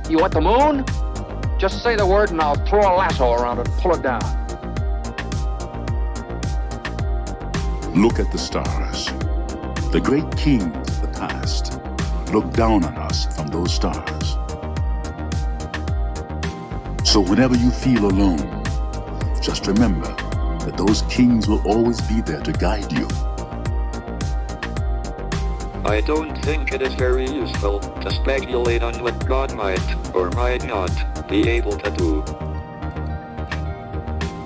You want the moon? Just say the word and I'll throw a lasso around it and pull it down. Look at the stars. The great kings of the past look down on us from those stars. So whenever you feel alone, just remember that those kings will always be there to guide you. I don't think it is very useful to speculate on what God might or might not be able to do.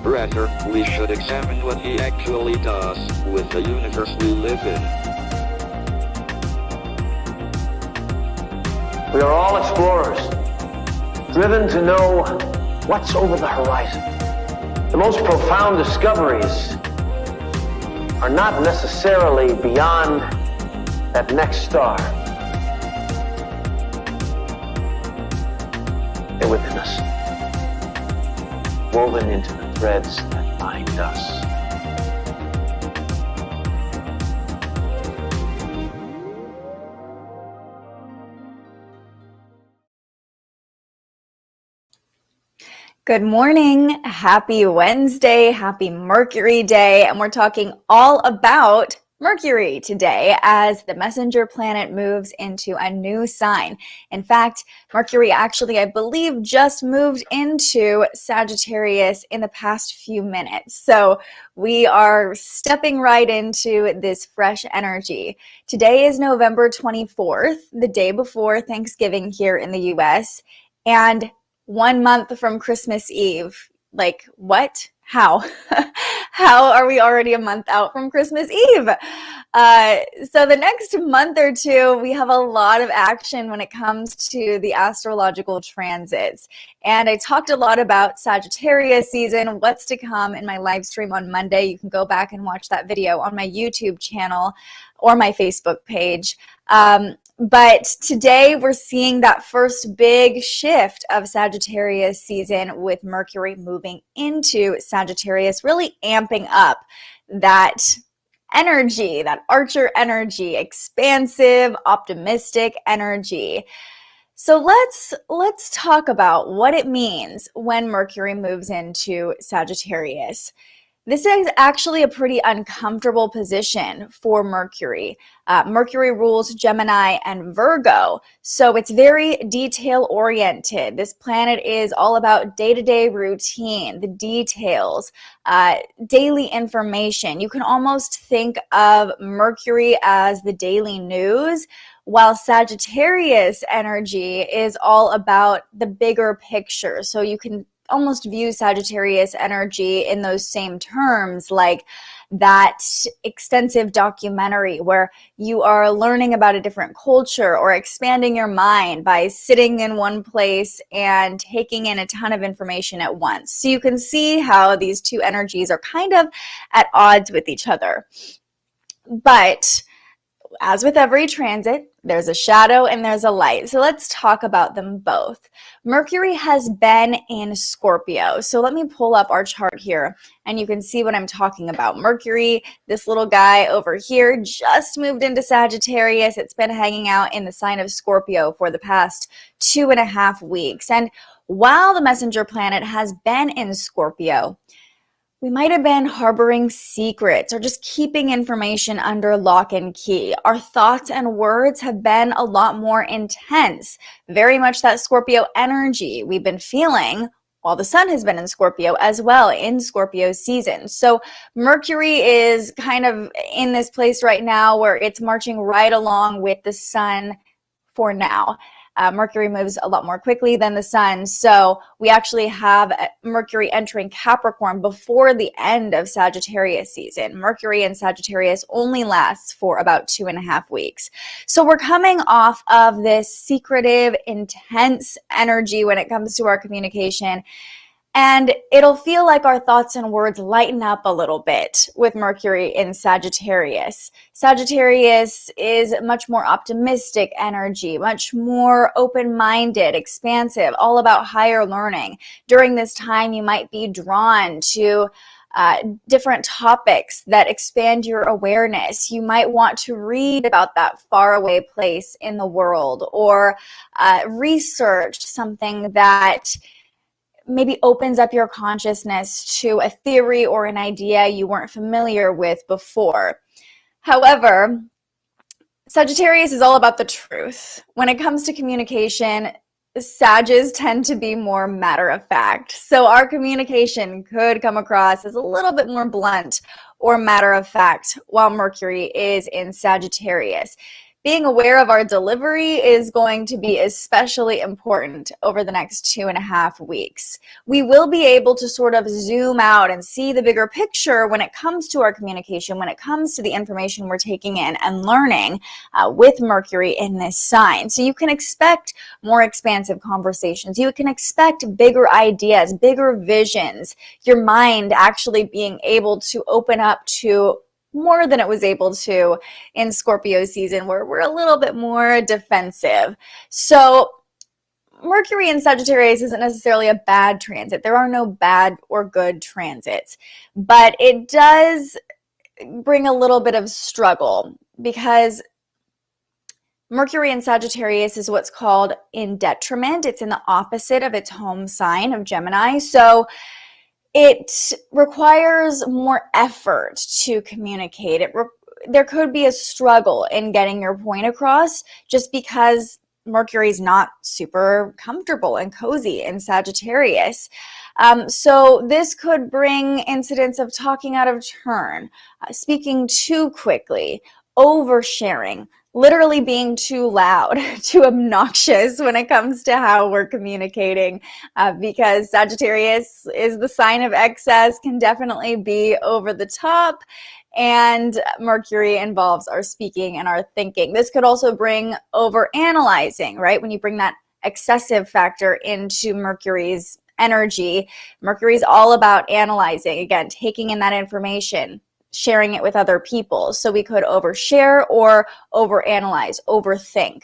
Rather, we should examine what He actually does with the universe we live in. We are all explorers, driven to know what's over the horizon. The most profound discoveries are not necessarily beyond that next star. They're within us, woven into the threads that bind us. Good morning, happy Wednesday, happy Mercury day, and we're talking all about Mercury today as the messenger planet moves into a new sign. In fact, Mercury actually, I believe, just moved into Sagittarius in the past few minutes. So we are stepping right into this fresh energy. Today is November 24th, the day before Thanksgiving here in the US, and 1 month from Christmas Eve. Like, what? How? How are we already a month out from Christmas Eve? So the next month or two, we have a lot of action when it comes to the astrological transits. And I talked a lot about Sagittarius season, what's to come in my live stream on Monday. You can go back and watch that video on my YouTube channel or my Facebook page. But today we're seeing that first big shift of Sagittarius season with Mercury moving into Sagittarius, really amping up that energy, that archer energy, expansive, optimistic energy. So let's talk about what it means when Mercury moves into Sagittarius. This is actually a pretty uncomfortable position for Mercury. Mercury rules Gemini and Virgo, so it's very detail-oriented. This planet is all about day-to-day routine, the details, daily information. You can almost think of Mercury as the daily news, while Sagittarius energy is all about the bigger picture. So you can almost view Sagittarius energy in those same terms, like that extensive documentary where you are learning about a different culture or expanding your mind by sitting in one place and taking in a ton of information at once. So you can see how these two energies are kind of at odds with each other. But as with every transit, there's a shadow and there's a light. So let's talk about them both. Mercury has been in Scorpio. So let me pull up our chart here and you can see what I'm talking about. Mercury, this little guy over here, just moved into Sagittarius. It's been hanging out in the sign of Scorpio for the past 2.5 weeks. And while the messenger planet has been in Scorpio, we might have been harboring secrets or just keeping information under lock and key. Our thoughts and words have been a lot more intense. Very much that Scorpio energy we've been feeling while the sun has been in Scorpio as well in Scorpio season. So Mercury is kind of in this place right now where it's marching right along with the sun for now. Mercury moves a lot more quickly than the sun. So we actually have Mercury entering Capricorn before the end of Sagittarius season. Mercury in Sagittarius only lasts for about 2.5 weeks. So we're coming off of this secretive, intense energy when it comes to our communication. And it'll feel like our thoughts and words lighten up a little bit with Mercury in Sagittarius. Sagittarius is much more optimistic energy, much more open-minded, expansive, all about higher learning. During this time, you might be drawn to different topics that expand your awareness. You might want to read about that faraway place in the world, or research something that maybe opens up your consciousness to a theory or an idea you weren't familiar with before. However, Sagittarius is all about the truth. When it comes to communication, Sages tend to be more matter of fact. So our communication could come across as a little bit more blunt or matter of fact while Mercury is in Sagittarius. Being aware of our delivery is going to be especially important over the next 2.5 weeks. We will be able to sort of zoom out and see the bigger picture when it comes to our communication, when it comes to the information we're taking in and learning with Mercury in this sign. So you can expect more expansive conversations. You can expect bigger ideas, bigger visions, your mind actually being able to open up to more than it was able to in Scorpio season, where we're a little bit more defensive. So Mercury in Sagittarius isn't necessarily a bad transit. There are no bad or good transits, but it does bring a little bit of struggle because Mercury in Sagittarius is what's called in detriment. It's in the opposite of its home sign of Gemini. So it requires more effort to communicate. There could be a struggle in getting your point across just because Mercury's not super comfortable and cozy in Sagittarius. So this could bring incidents of talking out of turn, speaking too quickly, oversharing, literally being too loud, too obnoxious when it comes to how we're communicating, because Sagittarius is the sign of excess, can definitely be over the top, and Mercury involves our speaking and our thinking. This could also bring over analyzing, right? When you bring that excessive factor into Mercury's energy, Mercury's all about analyzing, again, taking in that information, sharing it with other people. So we could overshare or overanalyze, overthink.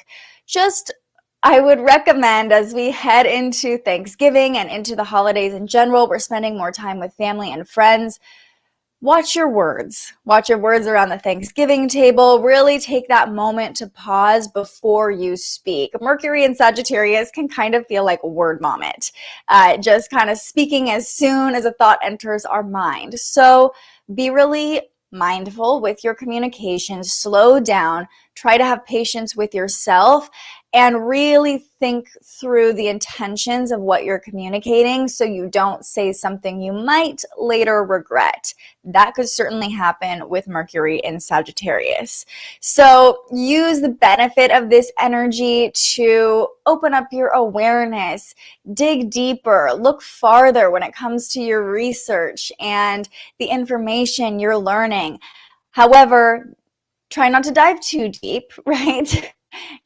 I would recommend, as we head into Thanksgiving and into the holidays in general, we're spending more time with family and friends. Watch your words. Watch your words around the Thanksgiving table. Really take that moment to pause before you speak. Mercury in Sagittarius can kind of feel like a word vomit, just kind of speaking as soon as a thought enters our mind. So be really mindful with your communication. Slow down. Try to have patience with yourself and really think through the intentions of what you're communicating so you don't say something you might later regret. That could certainly happen with Mercury in Sagittarius. So use the benefit of this energy to open up your awareness, dig deeper, look farther when it comes to your research and the information you're learning. However, try not to dive too deep, right?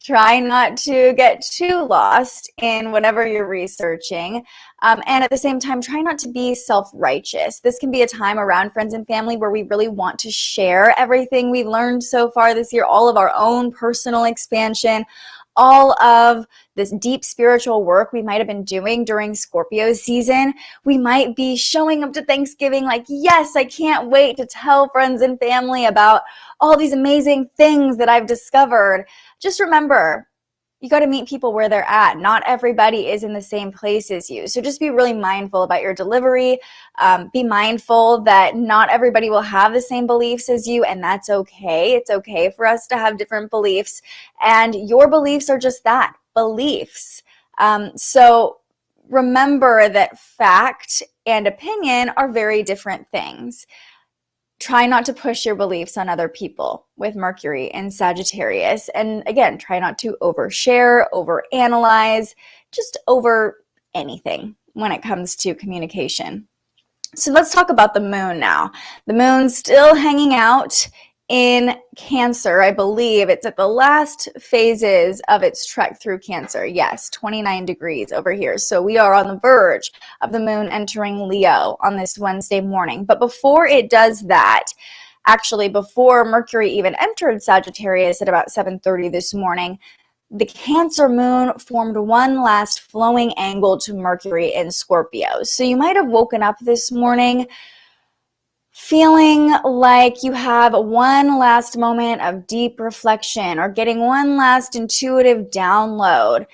Try not to get too lost in whatever you're researching. And at the same time, try not to be self-righteous. This can be a time around friends and family where we really want to share everything we've learned so far this year, all of our own personal expansion, all of this deep spiritual work we might have been doing during Scorpio season. We might be showing up to Thanksgiving like, yes, I can't wait to tell friends and family about all these amazing things that I've discovered. Just remember, you got to meet people where they're at. Not everybody is in the same place as you. So just be really mindful about your delivery. Be mindful that not everybody will have the same beliefs as you, and that's okay. It's okay for us to have different beliefs. And your beliefs are just that, beliefs. So remember that fact and opinion are very different things. Try not to push your beliefs on other people with Mercury and Sagittarius. And again, try not to overshare, overanalyze, just over anything when it comes to communication. So let's talk about the moon now. The moon's still hanging out in Cancer. I believe it's at the last phases of its trek through Cancer. Yes, 29 degrees over here. So we are on the verge of the moon entering Leo on this Wednesday morning. But before it does that, actually before Mercury even entered Sagittarius at about 7:30 this morning, the Cancer moon formed one last flowing angle to Mercury in Scorpio. So you might have woken up this morning feeling like you have one last moment of deep reflection or getting one last intuitive download.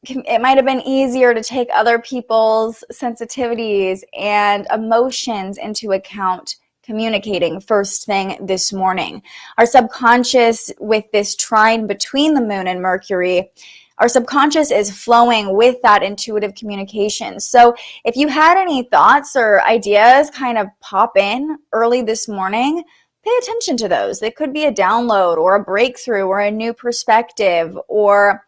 It might have been easier to take other people's sensitivities and emotions into account communicating first thing this morning. Our subconscious, with this trine between the moon and Mercury, our subconscious is flowing with that intuitive communication. So if you had any thoughts or ideas kind of pop in early this morning, pay attention to those. They could be a download or a breakthrough or a new perspective, or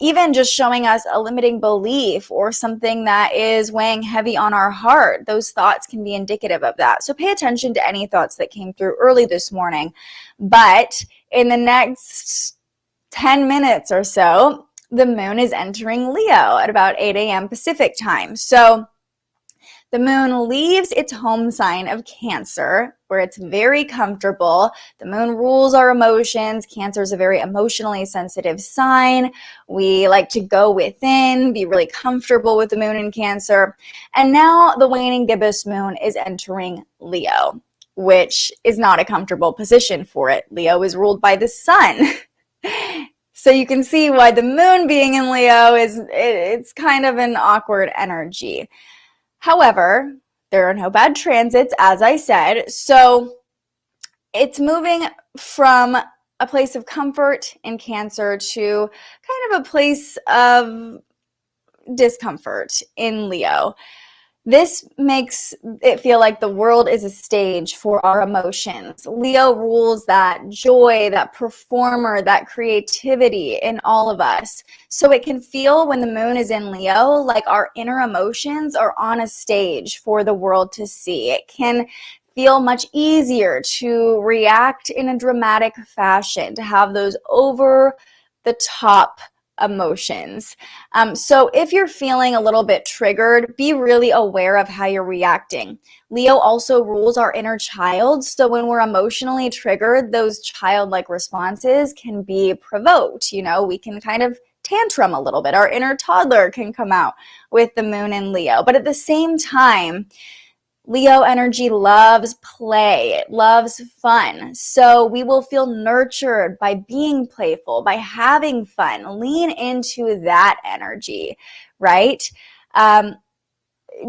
even just showing us a limiting belief or something that is weighing heavy on our heart. Those thoughts can be indicative of that. So pay attention to any thoughts that came through early this morning. But in the next 10 minutes or so, the moon is entering Leo at about 8 a.m. Pacific time. So the moon leaves its home sign of Cancer, where it's very comfortable. The moon rules our emotions. Cancer is a very emotionally sensitive sign. We like to go within, be really comfortable with the moon in Cancer. And now the waning gibbous moon is entering Leo, which is not a comfortable position for it. Leo is ruled by the sun. So you can see why the moon being in Leo it's kind of an awkward energy. However, there are no bad transits, as I said, so it's moving from a place of comfort in Cancer to kind of a place of discomfort in Leo. This makes it feel like the world is a stage for our emotions. Leo rules that joy, that performer, that creativity in all of us. So it can feel, when the moon is in Leo, like our inner emotions are on a stage for the world to see. It can feel much easier to react in a dramatic fashion, to have those over the top emotions. So if you're feeling a little bit triggered, be really aware of how you're reacting. Leo also rules our inner child. So when we're emotionally triggered, those childlike responses can be provoked. We can kind of tantrum a little bit. Our inner toddler can come out with the moon in Leo. But at the same time, Leo energy loves play, it loves fun. So we will feel nurtured by being playful, by having fun. Lean into that energy, right?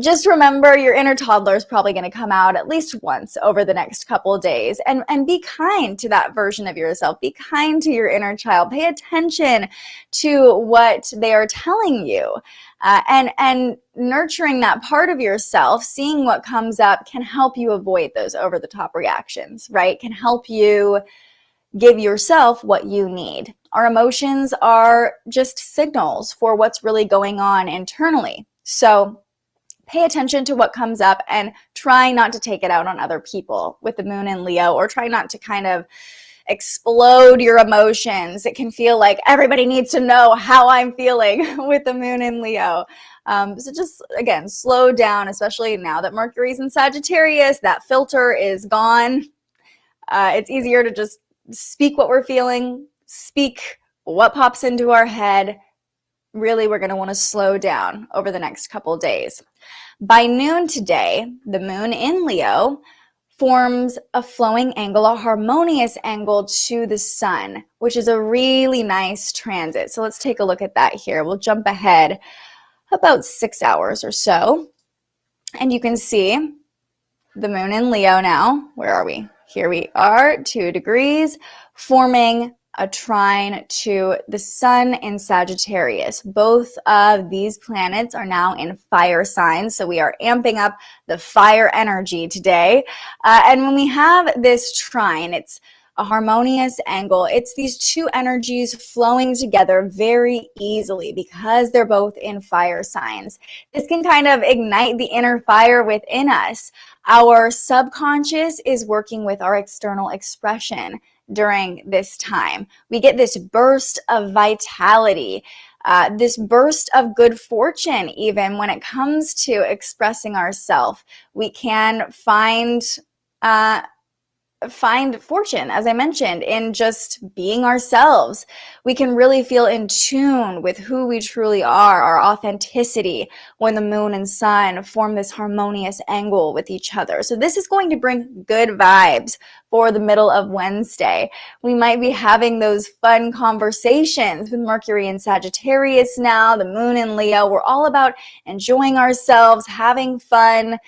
Just remember, your inner toddler is probably going to come out at least once over the next couple of days, and be kind to that version of yourself. Be kind to your inner child. Pay attention to what they are telling you, and nurturing that part of yourself, seeing what comes up, can help you avoid those over the top reactions, right? Can help you give yourself what you need. Our emotions are just signals for what's really going on internally. So pay attention to what comes up and try not to take it out on other people with the moon in Leo, or try not to kind of explode your emotions. It can feel like everybody needs to know how I'm feeling with the moon in Leo. So just, again, slow down, especially now that Mercury's in Sagittarius. That filter is gone. It's easier to just speak what we're feeling, speak what pops into our head. Really, we're going to want to slow down over the next couple of days. By noon today, the moon in Leo forms a flowing angle, a harmonious angle to the sun, which is a really nice transit. So let's take a look at that here. We'll jump ahead about 6 hours or so. And you can see the moon in Leo now. Where are we? Here we are, 2 degrees, forming a trine to the sun in Sagittarius. Both of these planets are now in fire signs, so we are amping up the fire energy today. And when we have this trine, it's a harmonious angle. It's these two energies flowing together very easily because they're both in fire signs. This can kind of ignite the inner fire within us. Our subconscious is working with our external expression during this time. We get this burst of vitality, this burst of good fortune. Even when it comes to expressing ourselves, we can find find fortune, as I mentioned, in just being ourselves. We can really feel in tune with who we truly are, our authenticity, when the moon and sun form this harmonious angle with each other. So this is going to bring good vibes for the middle of Wednesday. We might be having those fun conversations with Mercury and Sagittarius now, the moon in Leo. We're all about enjoying ourselves, having fun,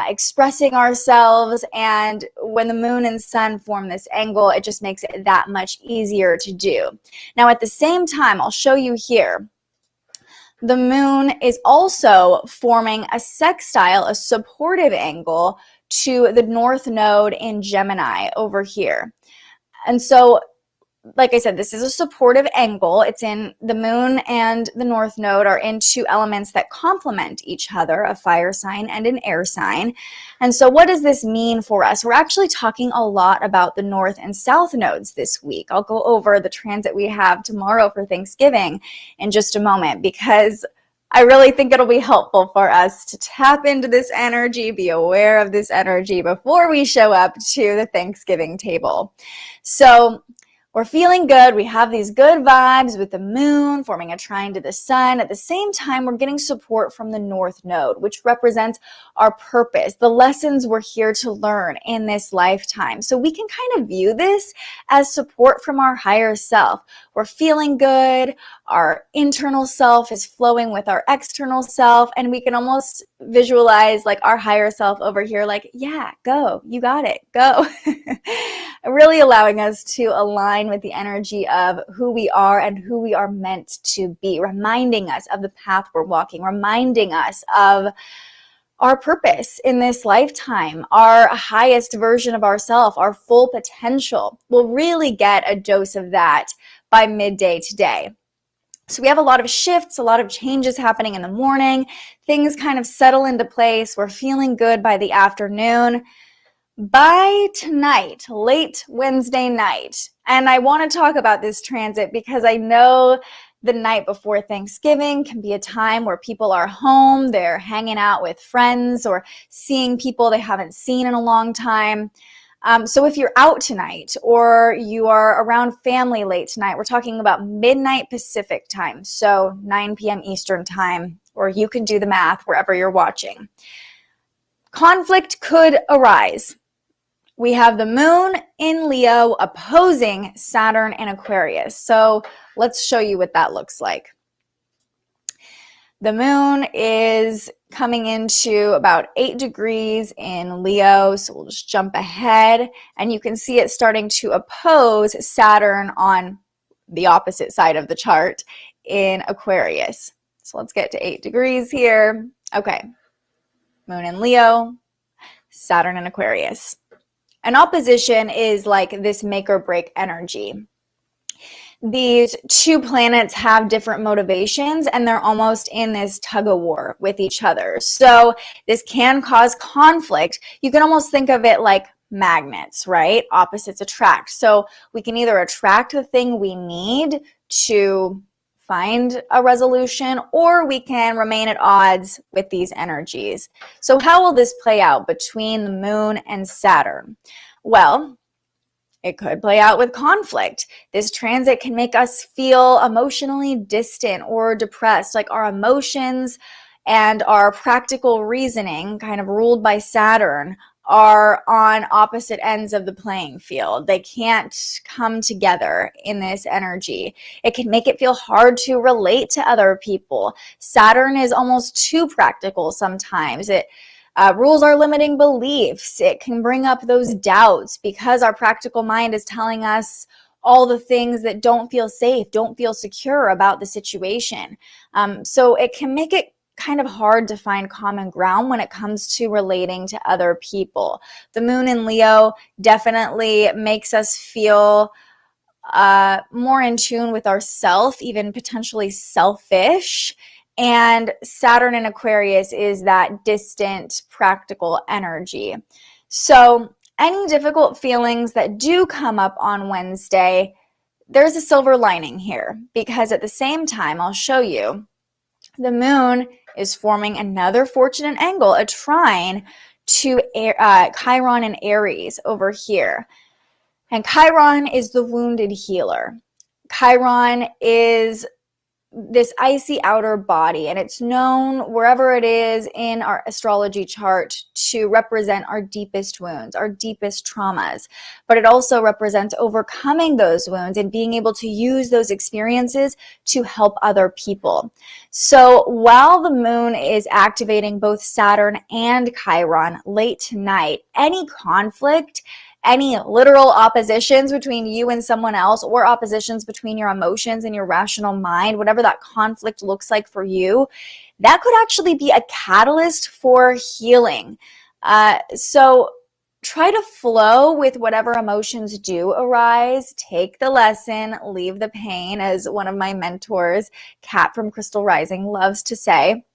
expressing ourselves, and when the moon and sun form this angle, it just makes it that much easier to do. Now, at the same time, I'll show you here, the moon is also forming a sextile, a supportive angle to the North Node in Gemini over here. And so, like I said, this is a supportive angle. It's in the moon and the North Node are in two elements that complement each other, a fire sign and an air sign. And so what does this mean for us? We're actually talking a lot about the North and South nodes this week. I'll go over the transit we have tomorrow for Thanksgiving in just a moment, because I really think it'll be helpful for us to tap into this energy, be aware of this energy before we show up to the Thanksgiving table. So we're feeling good. We have these good vibes with the moon forming a trine to the sun. At the same time, we're getting support from the North Node, which represents our purpose, the lessons we're here to learn in this lifetime. So we can kind of view this as support from our higher self. We're feeling good. Our internal self is flowing with our external self, and we can almost visualize like our higher self over here, like, yeah, go, you got it, go. Really allowing us to align with the energy of who we are and who we are meant to be, reminding us of the path we're walking, reminding us of our purpose in this lifetime, our highest version of ourselves, our full potential. We'll really get a dose of that by midday today. So we have a lot of shifts, a lot of changes happening in the morning. Things kind of settle into place. We're feeling good by the afternoon. By tonight, late Wednesday night, and I want to talk about this transit because I know the night before Thanksgiving can be a time where people are home, they're hanging out with friends or seeing people they haven't seen in a long time. So if you're out tonight or you are around family late tonight, we're talking about midnight Pacific time, so 9 p.m. Eastern time, or you can do the math wherever you're watching. Conflict could arise. We have the moon in Leo opposing Saturn in Aquarius. So let's show you what that looks like. The moon is coming into about 8 degrees in Leo. So we'll just jump ahead and you can see it starting to oppose Saturn on the opposite side of the chart in Aquarius. So let's get to 8 degrees here. Okay. Moon in Leo, Saturn in Aquarius. An opposition is like this make or break energy. These two planets have different motivations and they're almost in this tug of war with each other. So this can cause conflict. You can almost think of it like magnets, right? Opposites attract. So we can either attract the thing we need to find a resolution, or we can remain at odds with these energies. So how will this play out between the moon and Saturn? Well, it could play out with conflict. This transit can make us feel emotionally distant or depressed, like our emotions and our practical reasoning, kind of ruled by Saturn, are on opposite ends of the playing field. They can't come together in this energy. It can make it feel hard to relate to other people. Saturn is almost too practical sometimes. It rules our limiting beliefs. It can bring up those doubts because our practical mind is telling us all the things that don't feel safe, don't feel secure about the situation. So it can make it kind of hard to find common ground when it comes to relating to other people. The moon in Leo definitely makes us feel more in tune with ourself, even potentially selfish. And Saturn in Aquarius is that distant, practical energy. So any difficult feelings that do come up on Wednesday, there's a silver lining here, because at the same time, I'll show you, the moon is forming another fortunate angle, a trine to Chiron and Aries over here. And Chiron is the wounded healer. Chiron is this icy outer body, and it's known wherever it is in our astrology chart to represent our deepest wounds, our deepest traumas. But it also represents overcoming those wounds and being able to use those experiences to help other people. So while the moon is activating both Saturn and Chiron late tonight, any conflict, any literal oppositions between you and someone else, or oppositions between your emotions and your rational mind, whatever that conflict looks like for you, that could actually be a catalyst for healing. So try to flow with whatever emotions do arise. Take the lesson, leave the pain, as one of my mentors, Kat from Crystal Rising, loves to say.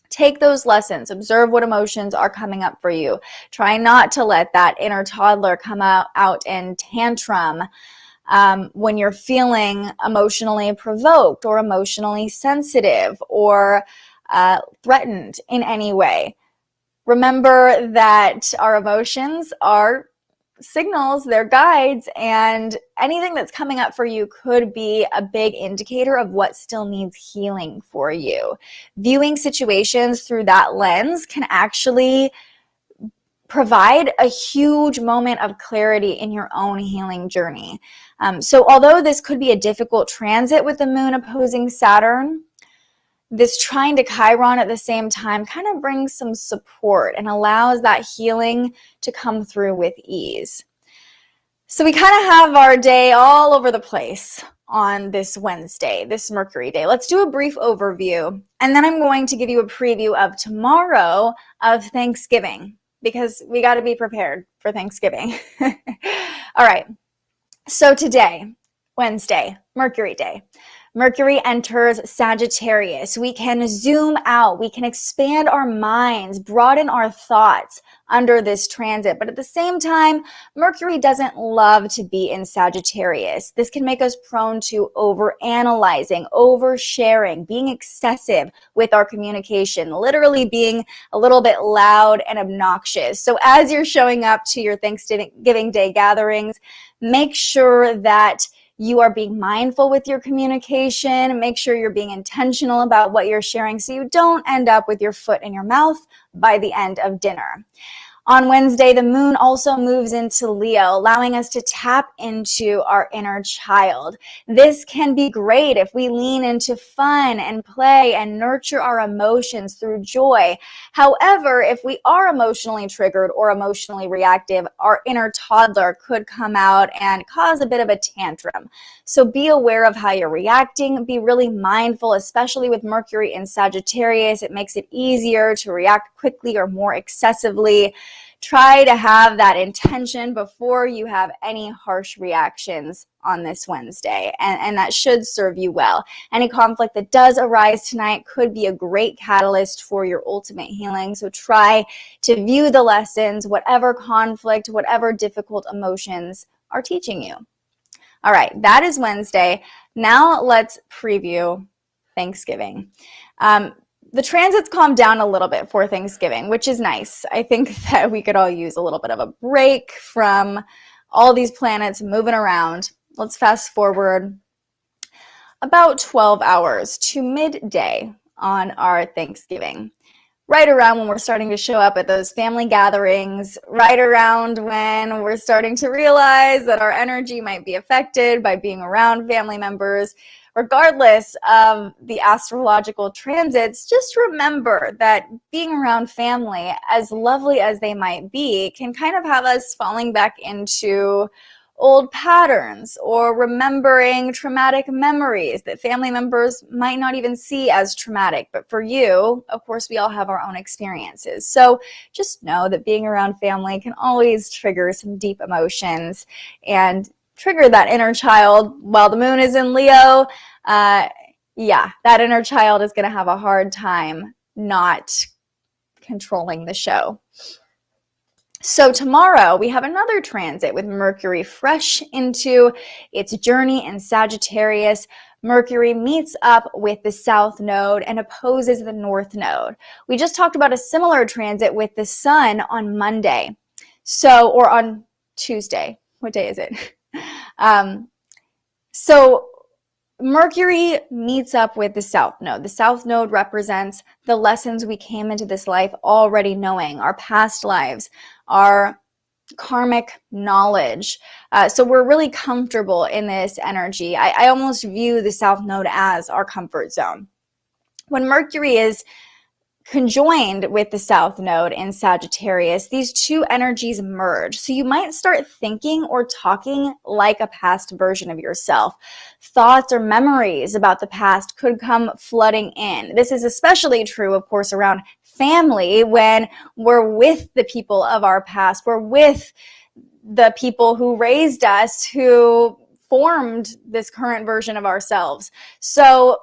Take those lessons, observe what emotions are coming up for you. Try not to let that inner toddler come out and tantrum when you're feeling emotionally provoked or emotionally sensitive or threatened in any way. Remember that our emotions are signals, they're guides, and anything that's coming up for you could be a big indicator of what still needs healing for you. Viewing situations through that lens can actually provide a huge moment of clarity in your own healing journey. So although this could be a difficult transit with the moon opposing Saturn, this trine to Chiron at the same time kind of brings some support and allows that healing to come through with ease. So we kind of have our day all over the place on this Wednesday, this Mercury day. Let's do a brief overview, and then I'm going to give you a preview of tomorrow of Thanksgiving, because we got to be prepared for Thanksgiving. All right. So today, Wednesday, Mercury day. Mercury enters Sagittarius. We can zoom out. We can expand our minds, broaden our thoughts under this transit. But at the same time, Mercury doesn't love to be in Sagittarius. This can make us prone to overanalyzing, oversharing, being excessive with our communication, literally being a little bit loud and obnoxious. So as you're showing up to your Thanksgiving Day gatherings, make sure that you are being mindful with your communication. Make sure you're being intentional about what you're sharing so you don't end up with your foot in your mouth by the end of dinner. On Wednesday, the moon also moves into Leo, allowing us to tap into our inner child. This can be great if we lean into fun and play and nurture our emotions through joy. However, if we are emotionally triggered or emotionally reactive, our inner toddler could come out and cause a bit of a tantrum. So be aware of how you're reacting. Be really mindful, especially with Mercury in Sagittarius. It makes it easier to react quickly or more excessively. Try to have that intention before you have any harsh reactions on this Wednesday, and that should serve you well. Any conflict that does arise tonight could be a great catalyst for your ultimate healing, so try to view the lessons, whatever conflict, whatever difficult emotions are teaching you. All right, that is Wednesday. Now let's preview Thanksgiving. The transits calmed down a little bit for Thanksgiving, which is nice. I think that we could all use a little bit of a break from all these planets moving around. Let's fast forward about 12 hours to midday on our Thanksgiving. Right around when we're starting to show up at those family gatherings, right around when we're starting to realize that our energy might be affected by being around family members. Regardless of the astrological transits, just remember that being around family, as lovely as they might be, can kind of have us falling back into old patterns or remembering traumatic memories that family members might not even see as traumatic. But for you, of course, we all have our own experiences. So just know that being around family can always trigger some deep emotions and trigger that inner child. While the moon is in Leo, that inner child is going to have a hard time not controlling the show. So tomorrow we have another transit with Mercury fresh into its journey in Sagittarius. Mercury meets up with the South Node and opposes the North Node. We just talked about a similar transit with the Sun on Monday. Or on Tuesday. What day is it? So Mercury meets up with the South Node. The South Node represents the lessons we came into this life already knowing, our past lives, our karmic knowledge. So we're really comfortable in this energy. I almost view the South Node as our comfort zone. When Mercury is conjoined with the South Node in Sagittarius, these two energies merge. So you might start thinking or talking like a past version of yourself. Thoughts or memories about the past could come flooding in. This is especially true, of course, around family when we're with the people of our past. We're with the people who raised us, who formed this current version of ourselves. So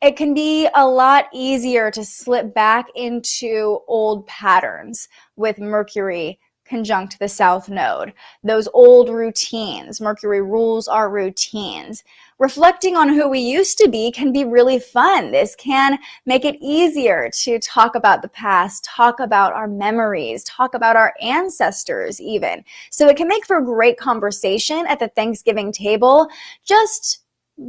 it can be a lot easier to slip back into old patterns with Mercury conjunct the South Node. Those old routines. Mercury rules our routines. Reflecting on who we used to be can be really fun. This can make it easier to talk about the past, talk about our memories, talk about our ancestors even. So it can make for a great conversation at the Thanksgiving table. Just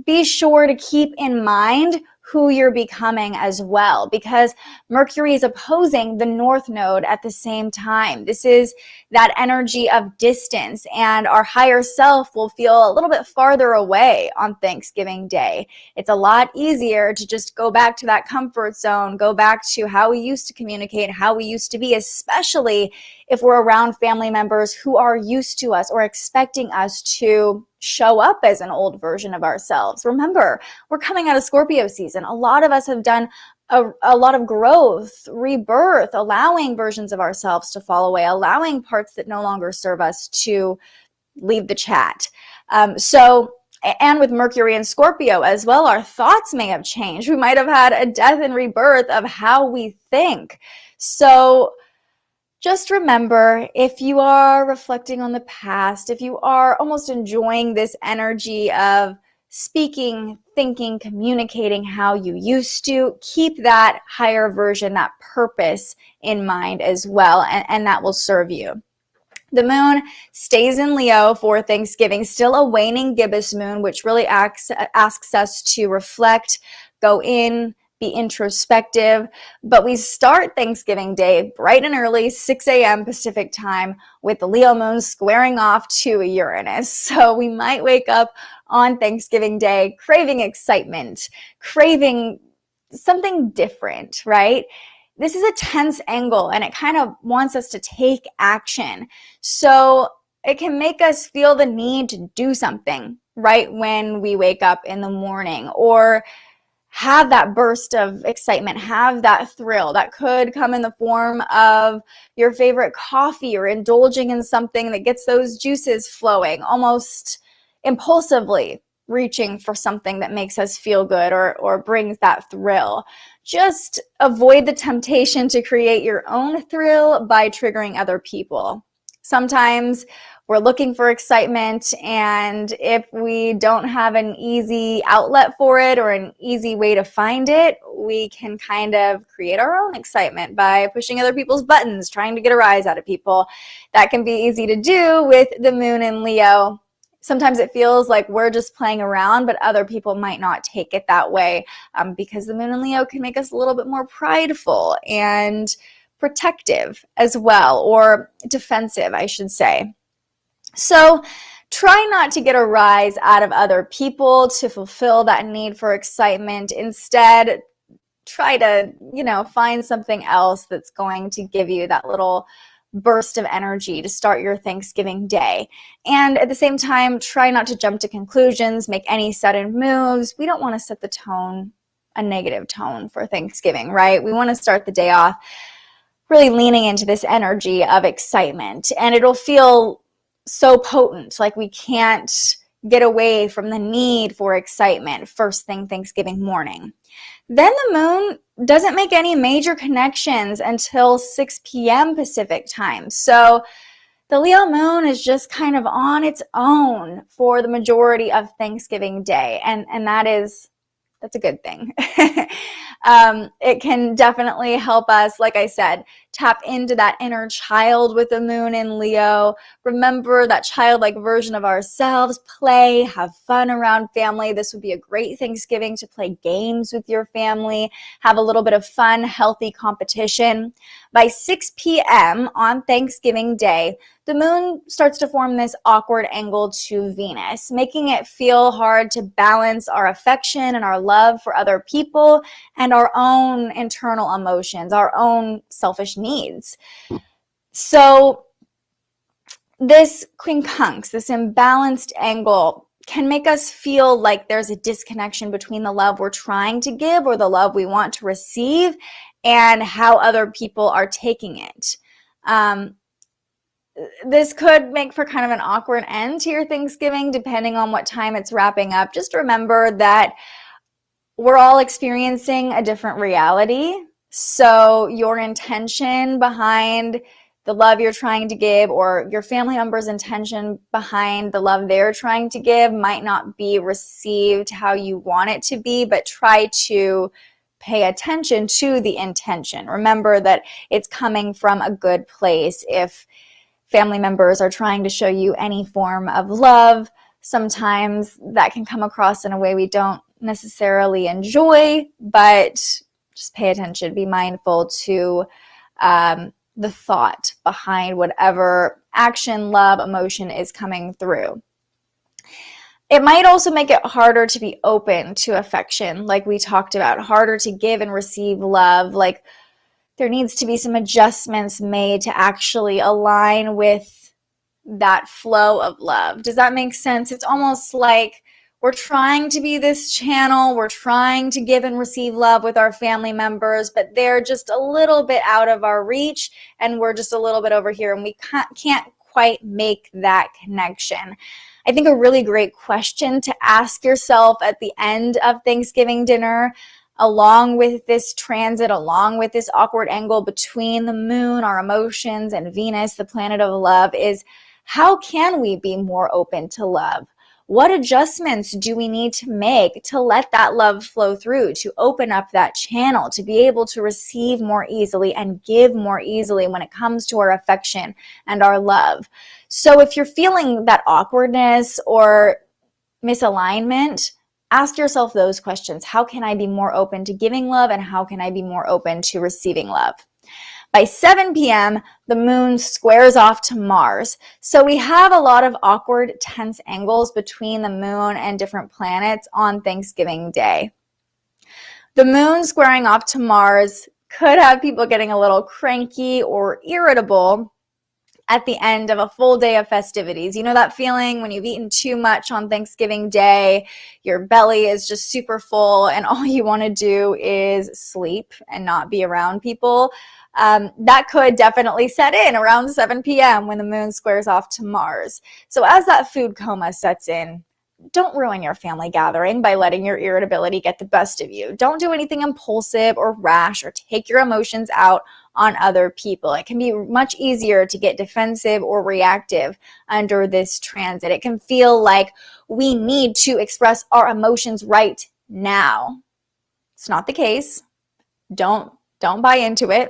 be sure to keep in mind who you're becoming as well, because Mercury is opposing the North Node at the same time. This is that energy of distance, and our higher self will feel a little bit farther away on Thanksgiving Day. It's a lot easier to just go back to that comfort zone, go back to how we used to communicate, how we used to be, especially if we're around family members who are used to us or expecting us to show up as an old version of ourselves. Remember, we're coming out of Scorpio season. A lot of us have done a lot of growth, rebirth, allowing versions of ourselves to fall away, allowing parts that no longer serve us to leave the chat. And with Mercury and Scorpio as well, our thoughts may have changed. We might have had a death and rebirth of how we think. So just remember, if you are reflecting on the past, if you are almost enjoying this energy of speaking, thinking, communicating how you used to, keep that higher version, that purpose in mind as well, and that will serve you. The moon stays in Leo for Thanksgiving, still a waning gibbous moon, which really asks us to reflect, go in, be introspective. But we start Thanksgiving Day bright and early, 6 a.m. Pacific time, with the Leo moon squaring off to Uranus. So we might wake up on Thanksgiving Day craving excitement, craving something different, right? This is a tense angle, and it kind of wants us to take action. So it can make us feel the need to do something right when we wake up in the morning, or have that burst of excitement, have that thrill that could come in the form of your favorite coffee, or indulging in something that gets those juices flowing, almost impulsively reaching for something that makes us feel good or brings that thrill. Just avoid the temptation to create your own thrill by triggering other people. Sometimes we're looking for excitement, and if we don't have an easy outlet for it or an easy way to find it, we can kind of create our own excitement by pushing other people's buttons, trying to get a rise out of people. That can be easy to do with the moon in Leo. Sometimes it feels like we're just playing around, but other people might not take it that way, because the moon in Leo can make us a little bit more prideful and protective as well, or defensive, I should say. So try not to get a rise out of other people to fulfill that need for excitement. Instead, try to, find something else that's going to give you that little burst of energy to start your Thanksgiving day. And at the same time, try not to jump to conclusions, make any sudden moves. We don't want to set the tone, a negative tone for Thanksgiving, right? We want to start the day off really leaning into this energy of excitement, and it'll feel so potent, like we can't get away from the need for excitement first thing Thanksgiving morning. Then the moon doesn't make any major connections until 6 p.m. Pacific time. So the Leo moon is just kind of on its own for the majority of Thanksgiving Day. And that is That's a good thing. It can definitely help us, like I said, tap into that inner child with the moon in Leo. Remember that childlike version of ourselves, play, have fun around family. This would be a great Thanksgiving to play games with your family, have a little bit of fun, healthy competition. By 6 p.m. on Thanksgiving Day, the moon starts to form this awkward angle to Venus, making it feel hard to balance our affection and our love for other people and our own internal emotions, our own selfish needs. So this quincunx, this imbalanced angle, can make us feel like there's a disconnection between the love we're trying to give or the love we want to receive and how other people are taking it. This could make for kind of an awkward end to your Thanksgiving, depending on what time it's wrapping up. Just remember that we're all experiencing a different reality. So your intention behind the love you're trying to give, or your family member's intention behind the love they're trying to give, might not be received how you want it to be, but try to pay attention to the intention. Remember that it's coming from a good place. If family members are trying to show you any form of love, sometimes that can come across in a way we don't necessarily enjoy, but just pay attention, be mindful to the thought behind whatever action, love, emotion is coming through. It might also make it harder to be open to affection, like we talked about, harder to give and receive love, like there needs to be some adjustments made to actually align with that flow of love. Does that make sense? It's almost like we're trying to be this channel, we're trying to give and receive love with our family members, but they're just a little bit out of our reach and we're just a little bit over here and we can't quite make that connection. I think a really great question to ask yourself at the end of Thanksgiving dinner, along with this transit, along with this awkward angle between the moon, our emotions, and Venus, the planet of love, is how can we be more open to love? What adjustments do we need to make to let that love flow through, to open up that channel, to be able to receive more easily and give more easily when it comes to our affection and our love? So if you're feeling that awkwardness or misalignment, ask yourself those questions. How can I be more open to giving love, and how can I be more open to receiving love? By 7 p.m., the moon squares off to Mars. So we have a lot of awkward, tense angles between the moon and different planets on Thanksgiving Day. The moon squaring off to Mars could have people getting a little cranky or irritable at the end of a full day of festivities. You know that feeling when you've eaten too much on Thanksgiving Day, your belly is just super full and all you want to do is sleep and not be around people? That could definitely set in around 7 p.m. when the moon squares off to Mars. So as that food coma sets in, don't ruin your family gathering by letting your irritability get the best of you. Don't do anything impulsive or rash or take your emotions out on other people. It can be much easier to get defensive or reactive under this transit. It can feel like we need to express our emotions right now. It's not the case. Don't buy into it.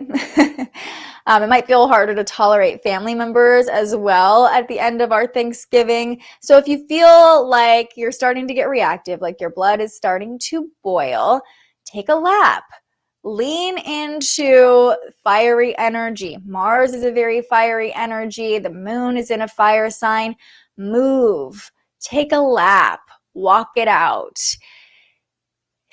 It might feel harder to tolerate family members as well at the end of our Thanksgiving. So if you feel like you're starting to get reactive, like your blood is starting to boil, take a lap. Lean into fiery energy. Mars is a very fiery energy. The moon is in a fire sign. Move. Take a lap. Walk it out.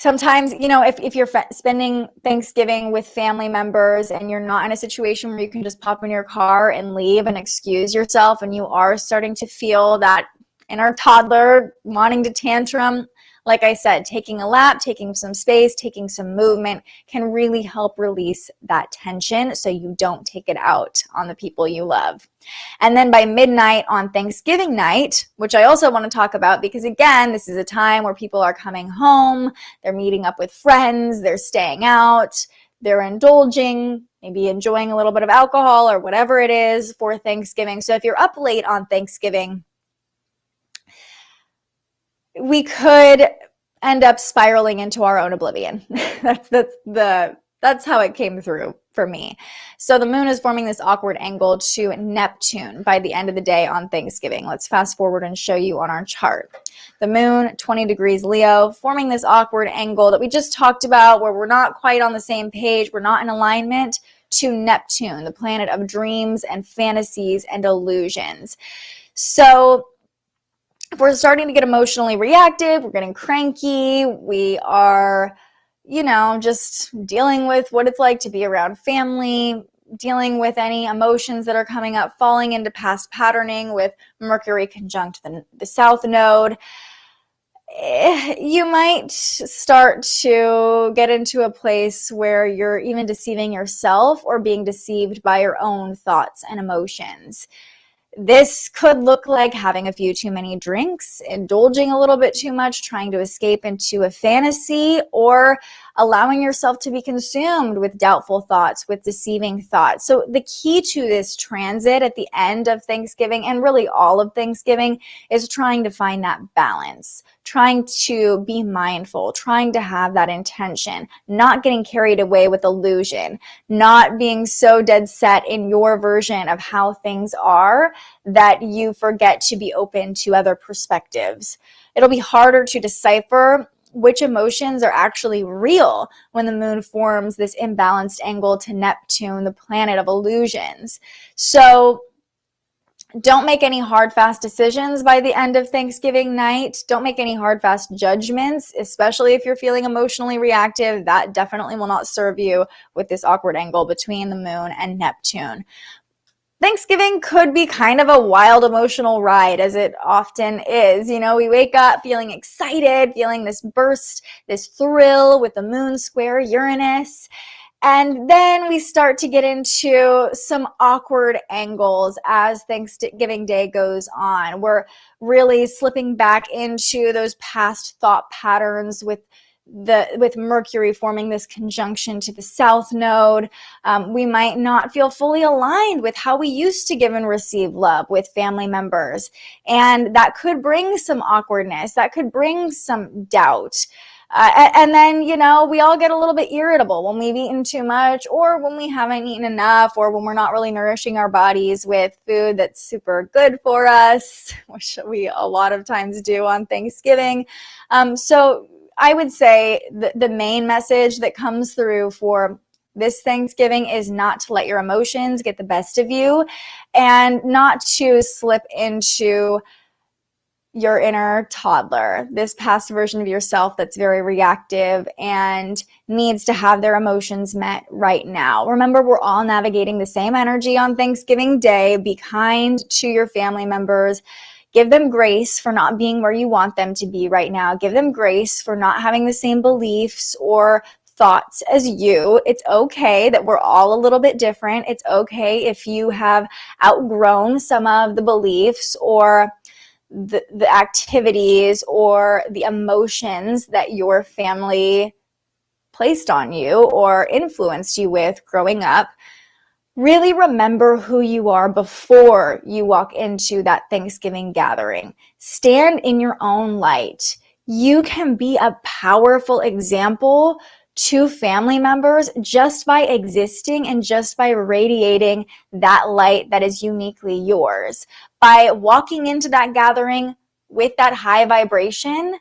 Sometimes, if you're spending Thanksgiving with family members and you're not in a situation where you can just pop in your car and leave and excuse yourself, and you are starting to feel that inner toddler wanting to tantrum, like I said, taking a lap, taking some space, taking some movement can really help release that tension so you don't take it out on the people you love. And then by midnight on Thanksgiving night, which I also want to talk about because, again, this is a time where people are coming home, they're meeting up with friends, they're staying out, they're indulging, maybe enjoying a little bit of alcohol or whatever it is for Thanksgiving. So if you're up late on Thanksgiving, we could end up spiraling into our own oblivion. That's how it came through for me. So the moon is forming this awkward angle to Neptune by the end of the day on Thanksgiving. Let's fast forward and show you on our chart. The moon, 20 degrees Leo, forming this awkward angle that we just talked about, where we're not quite on the same page, we're not in alignment, to Neptune, the planet of dreams and fantasies and illusions. So if we're starting to get emotionally reactive, we're getting cranky, we are, just dealing with what it's like to be around family, dealing with any emotions that are coming up, falling into past patterning with Mercury conjunct the South Node, you might start to get into a place where you're even deceiving yourself or being deceived by your own thoughts and emotions. This could look like having a few too many drinks, indulging a little bit too much, trying to escape into a fantasy, or allowing yourself to be consumed with doubtful thoughts, with deceiving thoughts. So the key to this transit at the end of Thanksgiving, and really all of Thanksgiving, is trying to find that balance, trying to be mindful, trying to have that intention, not getting carried away with illusion, not being so dead set in your version of how things are that you forget to be open to other perspectives. It'll be harder to decipher which emotions are actually real when the moon forms this imbalanced angle to Neptune, the planet of illusions. So don't make any hard, fast decisions by the end of Thanksgiving night. Don't make any hard, fast judgments, especially if you're feeling emotionally reactive. That definitely will not serve you with this awkward angle between the moon and Neptune. Thanksgiving could be kind of a wild emotional ride, as it often is. We wake up feeling excited, feeling this burst, this thrill with the moon square Uranus. And then we start to get into some awkward angles as Thanksgiving Day goes on. We're really slipping back into those past thought patterns with Mercury forming this conjunction to the South Node. We might not feel fully aligned with how we used to give and receive love with family members. And that could bring some awkwardness. That could bring some doubt. And then, we all get a little bit irritable when we've eaten too much, or when we haven't eaten enough, or when we're not really nourishing our bodies with food that's super good for us, which we a lot of times do on Thanksgiving. So I would say the main message that comes through for this Thanksgiving is not to let your emotions get the best of you, and not to slip into your inner toddler, this past version of yourself that's very reactive and needs to have their emotions met right now. Remember, we're all navigating the same energy on Thanksgiving Day. Be kind to your family members. Give them grace for not being where you want them to be right now. Give them grace for not having the same beliefs or thoughts as you. It's okay that we're all a little bit different. It's okay if you have outgrown some of the beliefs or the activities or the emotions that your family placed on you or influenced you with growing up. Really remember who you are before you walk into that Thanksgiving gathering. Stand in your own light. You can be a powerful example to family members just by existing and just by radiating that light that is uniquely yours. By walking into that gathering with that high vibration,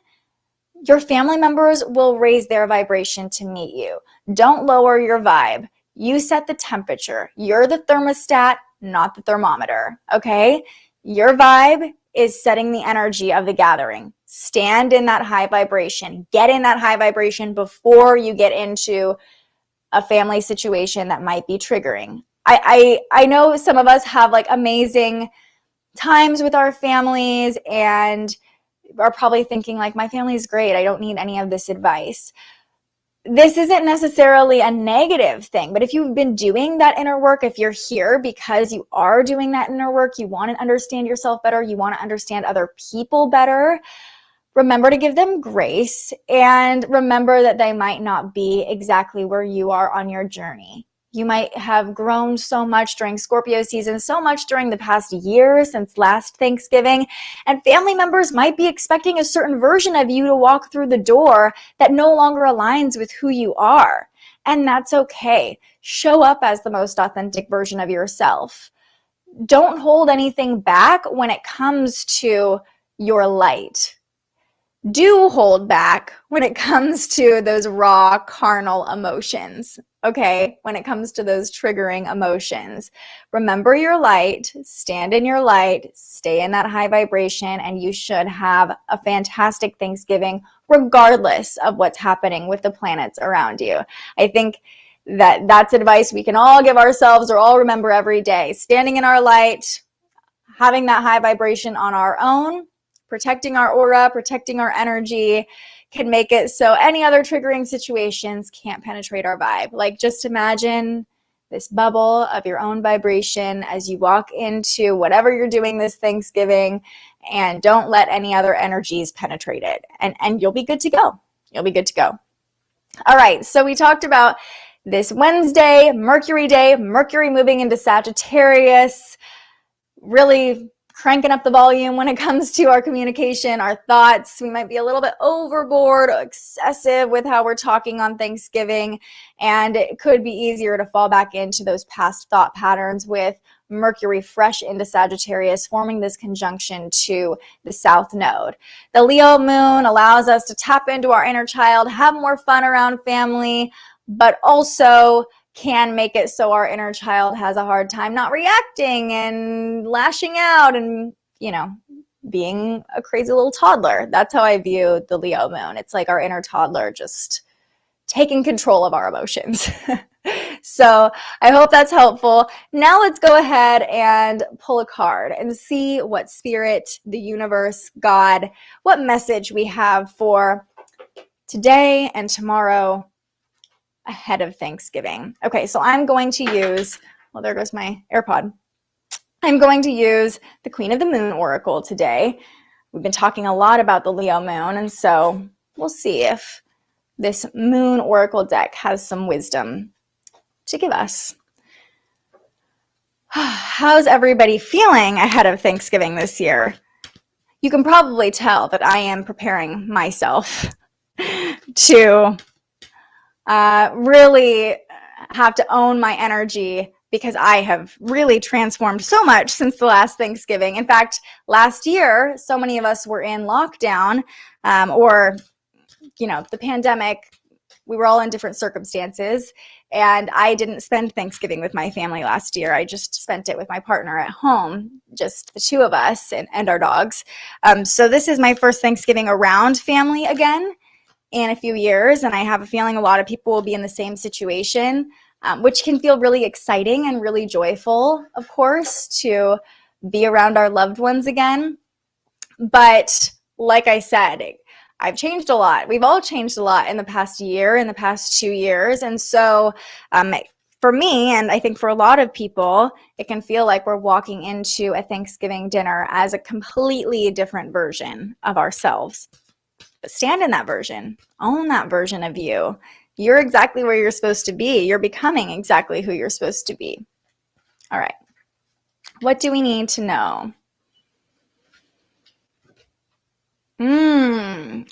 your family members will raise their vibration to meet you. Don't lower your vibe. You set the temperature. You're the thermostat, not the thermometer, okay? Your vibe is setting the energy of the gathering. Stand in that high vibration. Get in that high vibration before you get into a family situation that might be triggering. I know some of us have like amazing times with our families and are probably thinking like, my family is great. I don't need any of this advice. This isn't necessarily a negative thing, but if you've been doing that inner work, if you're here because you are doing that inner work, you want to understand yourself better, you want to understand other people better, remember to give them grace and remember that they might not be exactly where you are on your journey. You might have grown so much during Scorpio season, so much during the past year since last Thanksgiving, and family members might be expecting a certain version of you to walk through the door that no longer aligns with who you are. And that's okay. Show up as the most authentic version of yourself. Don't hold anything back when it comes to your light. Do hold back when it comes to those raw carnal emotions, okay? When it comes to those triggering emotions. Remember your light, stand in your light, stay in that high vibration, and you should have a fantastic Thanksgiving regardless of what's happening with the planets around you. I think that's advice we can all give ourselves or all remember every day. Standing in our light, having that high vibration on our own, protecting our aura, protecting our energy can make it so any other triggering situations can't penetrate our vibe. Like, just imagine this bubble of your own vibration as you walk into whatever you're doing this Thanksgiving, and don't let any other energies penetrate it. And you'll be good to go. You'll be good to go. All right, so we talked about this Wednesday, Mercury day, Mercury moving into Sagittarius, really cranking up the volume when it comes to our communication, our thoughts. We might be a little bit overboard, excessive with how we're talking on Thanksgiving, and it could be easier to fall back into those past thought patterns with Mercury fresh into Sagittarius, forming this conjunction to the South Node. The Leo moon allows us to tap into our inner child, have more fun around family, but also can make it so our inner child has a hard time not reacting and lashing out and, being a crazy little toddler. That's how I view the Leo moon. It's like our inner toddler just taking control of our emotions. So I hope that's helpful. Now let's go ahead and pull a card and see what spirit, the universe, God, what message we have for today and tomorrow ahead of Thanksgiving. Okay, so I'm going to use, well, there goes my AirPod. I'm going to use the Queen of the Moon Oracle today. We've been talking a lot about the Leo moon, and so we'll see if this Moon Oracle deck has some wisdom to give us. How's everybody feeling ahead of Thanksgiving this year? You can probably tell that I am preparing myself to really have to own my energy, because I have really transformed so much since the last Thanksgiving. In fact, last year, so many of us were in lockdown or, the pandemic. We were all in different circumstances, and I didn't spend Thanksgiving with my family last year. I just spent it with my partner at home, just the two of us and our dogs. So this is my first Thanksgiving around family again in a few years, and I have a feeling a lot of people will be in the same situation, which can feel really exciting and really joyful, of course, to be around our loved ones again. But like I said, I've changed a lot. We've all changed a lot in the past year, in the past 2 years. And so for me, and I think for a lot of people, it can feel like we're walking into a Thanksgiving dinner as a completely different version of ourselves. But stand in that version. Own that version of you. You're exactly where you're supposed to be. You're becoming exactly who you're supposed to be. All right. What do we need to know? Ooh.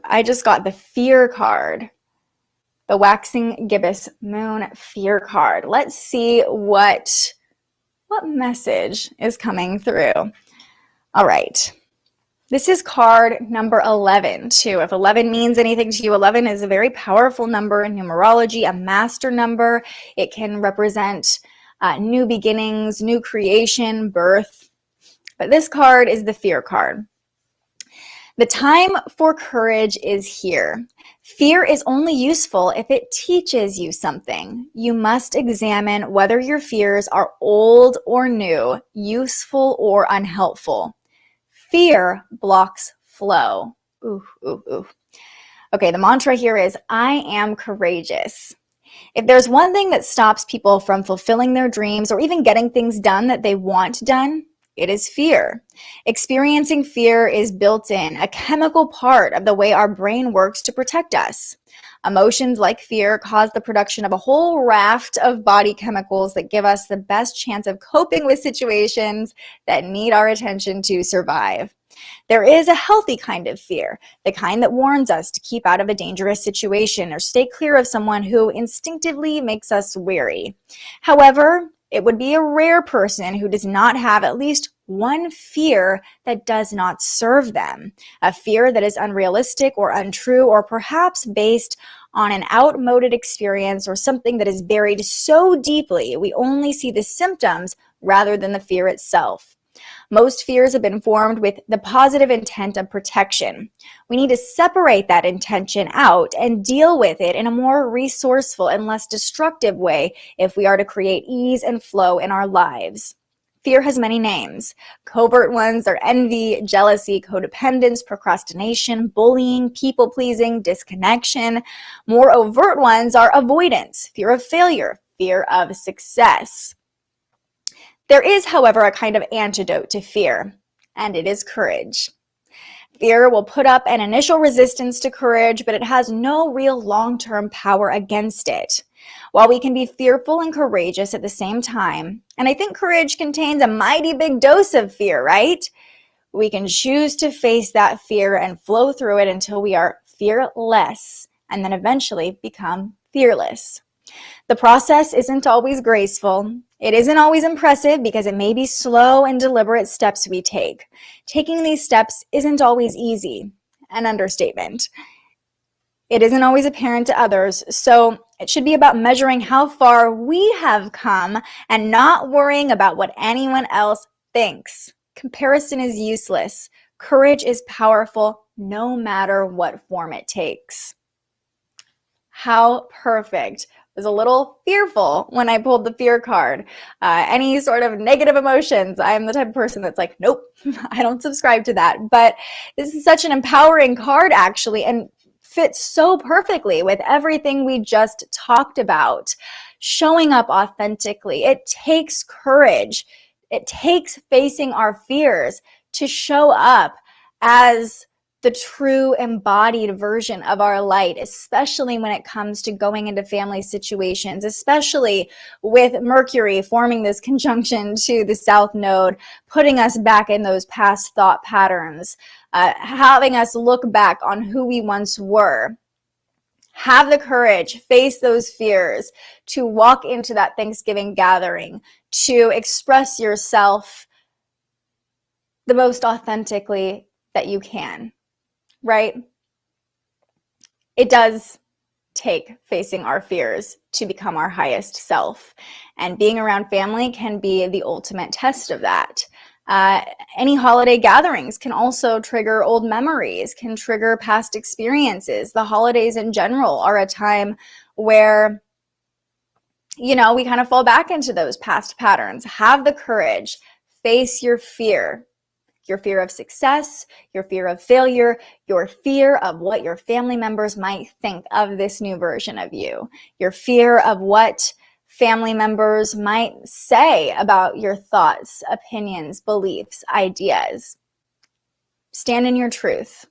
I just got the fear card. The Waxing Gibbous Moon Fear card. Let's see what message is coming through. All right. This is card number 11, too. If 11 means anything to you, 11 is a very powerful number in numerology, a master number. It can represent new beginnings, new creation, birth. But this card is the fear card. The time for courage is here. Fear is only useful if it teaches you something. You must examine whether your fears are old or new, useful or unhelpful. Fear blocks flow. Ooh. Okay, the mantra here is, I am courageous. If there's one thing that stops people from fulfilling their dreams or even getting things done that they want done, it is fear. Experiencing fear is built in, a chemical part of the way our brain works to protect us. Emotions like fear cause the production of a whole raft of body chemicals that give us the best chance of coping with situations that need our attention to survive. There is a healthy kind of fear, the kind that warns us to keep out of a dangerous situation or stay clear of someone who instinctively makes us wary. However, it would be a rare person who does not have at least one fear that does not serve them, a fear that is unrealistic or untrue, or perhaps based on an outmoded experience or something that is buried so deeply we only see the symptoms rather than the fear itself. Most fears have been formed with the positive intent of protection. We need to separate that intention out and deal with it in a more resourceful and less destructive way if we are to create ease and flow in our lives. Fear has many names. Covert ones are envy, jealousy, codependence, procrastination, bullying, people-pleasing, disconnection. More overt ones are avoidance, fear of failure, fear of success. There is, however, a kind of antidote to fear, and it is courage. Fear will put up an initial resistance to courage, but it has no real long-term power against it. While we can be fearful and courageous at the same time, and I think courage contains a mighty big dose of fear, right? We can choose to face that fear and flow through it until we are fearless, and then eventually become fearless. The process isn't always graceful. It isn't always impressive because it may be slow and deliberate steps we take. Taking these steps isn't always easy, an understatement. It isn't always apparent to others, so it should be about measuring how far we have come and not worrying about what anyone else thinks. Comparison is useless. Courage is powerful no matter what form it takes. How perfect. I was a little fearful when I pulled the fear card. Any sort of negative emotions, I am the type of person that's like, nope, I don't subscribe to that. But this is such an empowering card, actually, and fits so perfectly with everything we just talked about. Showing up authentically. It takes courage. It takes facing our fears to show up as the true embodied version of our light, especially when it comes to going into family situations, especially with Mercury forming this conjunction to the South Node, putting us back in those past thought patterns, having us look back on who we once were. Have the courage, face those fears, to walk into that Thanksgiving gathering, to express yourself the most authentically that you can. Right? It does take facing our fears to become our highest self. And being around family can be the ultimate test of that. Any holiday gatherings can also trigger old memories, can trigger past experiences. The holidays in general are a time where, we kind of fall back into those past patterns. Have the courage, face your fear of success, your fear of failure, your fear of what your family members might think of this new version of you, your fear of what family members might say about your thoughts, opinions, beliefs, ideas. Stand in your truth.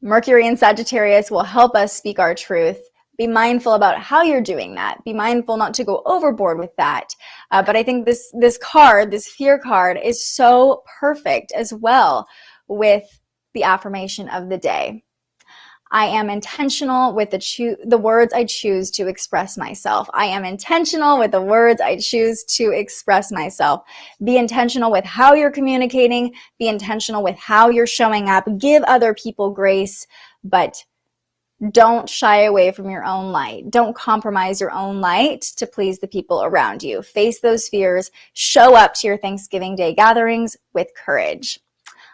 Mercury and Sagittarius will help us speak our truth. Be mindful about how you're doing that. Be mindful not to go overboard with that. But I think this card, this fear card, is so perfect as well with the affirmation of the day. I am intentional with the words I choose to express myself. I am intentional with the words I choose to express myself. Be intentional with how you're communicating. Be intentional with how you're showing up. Give other people grace, but don't shy away from your own light. Don't compromise your own light to please the people around you. Face those fears. Show up to your Thanksgiving Day gatherings with courage.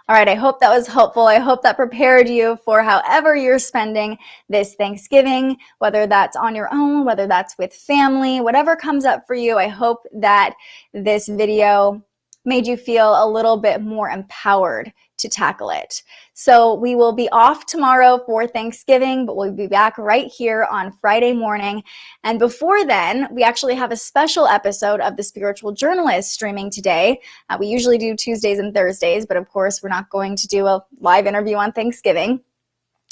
All right, I hope that was helpful. I hope that prepared you for however you're spending this Thanksgiving, whether that's on your own, whether that's with family, whatever comes up for you. I hope that this video made you feel a little bit more empowered to tackle it. So we will be off tomorrow for Thanksgiving, but we'll be back right here on Friday morning. And before then, we actually have a special episode of The Spiritual Journalist streaming today. We usually do Tuesdays and Thursdays, but of course, we're not going to do a live interview on Thanksgiving.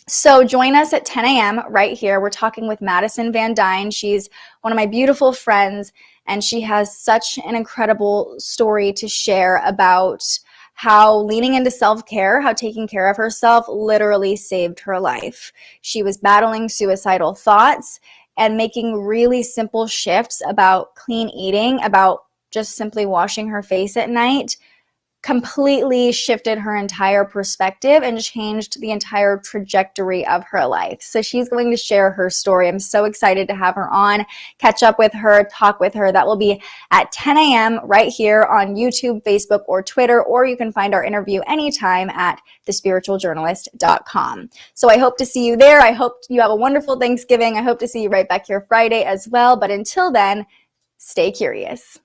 So join us at 10 a.m. right here. We're talking with Madison Van Dyne. She's one of my beautiful friends, and she has such an incredible story to share about how leaning into self-care, how taking care of herself literally saved her life. She was battling suicidal thoughts and making really simple shifts about clean eating, about just simply washing her face at night, completely shifted her entire perspective and changed the entire trajectory of her life. So she's going to share her story. I'm so excited to have her on, catch up with her, talk with her. That will be at 10 a.m. right here on YouTube, Facebook, or Twitter, or you can find our interview anytime at thespiritualjournalist.com. So I hope to see you there. I hope you have a wonderful Thanksgiving. I hope to see you right back here Friday as well. But until then, stay curious.